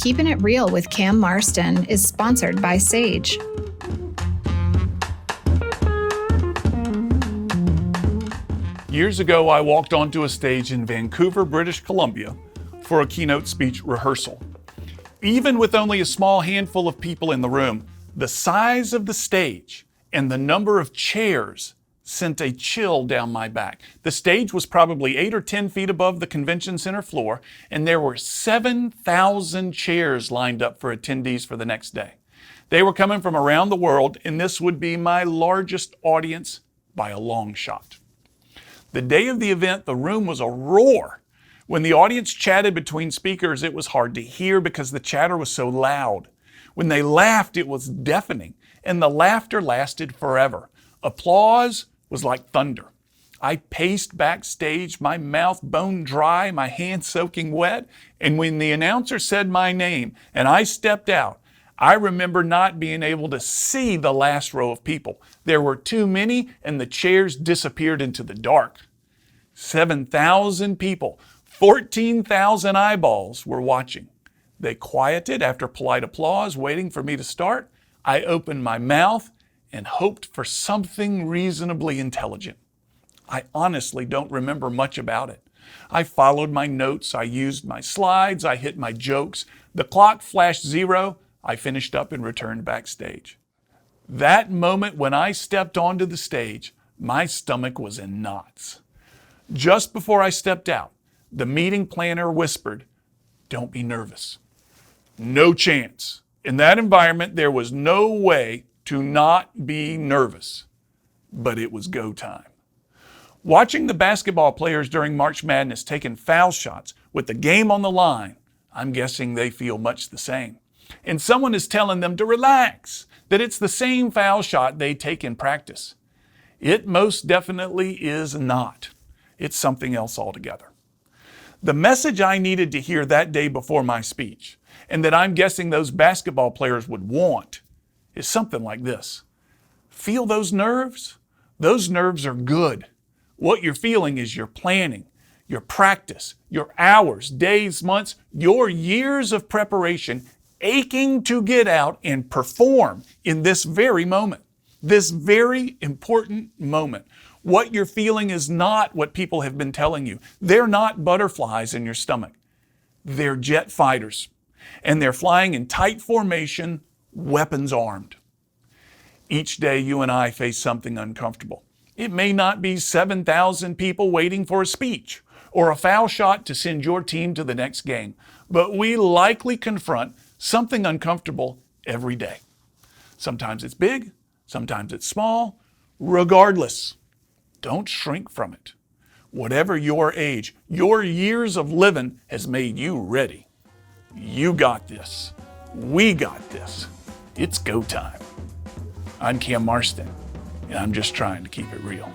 Keeping It Real with Cam Marston is sponsored by Sage. Years ago, I walked onto a stage in Vancouver, British Columbia for a keynote speech rehearsal. Even with only a small handful of people in the room, the size of the stage and the number of chairs sent a chill down my back. The stage was probably 8 or 10 feet above the convention center floor, and there were 7,000 chairs lined up for attendees for the next day. They were coming from around the world, and this would be my largest audience by a long shot. The day of the event, the room was a roar. When the audience chatted between speakers, it was hard to hear because the chatter was so loud. When they laughed, it was deafening, and the laughter lasted forever. Applause was like thunder. I paced backstage, my mouth bone dry, my hands soaking wet, and when the announcer said my name and I stepped out, I remember not being able to see the last row of people. There were too many, and the chairs disappeared into the dark. 7,000 people, 14,000 eyeballs were watching. They quieted after polite applause, waiting for me to start. I opened my mouth and hoped for something reasonably intelligent. I honestly don't remember much about it. I followed my notes, I used my slides, I hit my jokes. The clock flashed 0. I finished up and returned backstage. That moment when I stepped onto the stage, my stomach was in knots. Just before I stepped out, the meeting planner whispered, "Don't be nervous." No chance. In that environment, there was no way to not be nervous, but it was go time. Watching the basketball players during March Madness taking foul shots with the game on the line, I'm guessing they feel much the same. And someone is telling them to relax, that it's the same foul shot they take in practice. It most definitely is not. It's something else altogether. The message I needed to hear that day before my speech, and that I'm guessing those basketball players would want, is something like this. Feel those nerves? Those nerves are good. What you're feeling is your planning, your practice, your hours, days, months, your years of preparation aching to get out and perform in this very moment, this very important moment. What you're feeling is not what people have been telling you. They're not butterflies in your stomach. They're jet fighters, and they're flying in tight formation, weapons armed. Each day you and I face something uncomfortable. It may not be 7,000 people waiting for a speech or a foul shot to send your team to the next game, but we likely confront something uncomfortable every day. Sometimes it's big, sometimes it's small. Regardless, don't shrink from it. Whatever your age, your years of living has made you ready. You got this. We got this. It's go time. I'm Cam Marston, and I'm just trying to keep it real.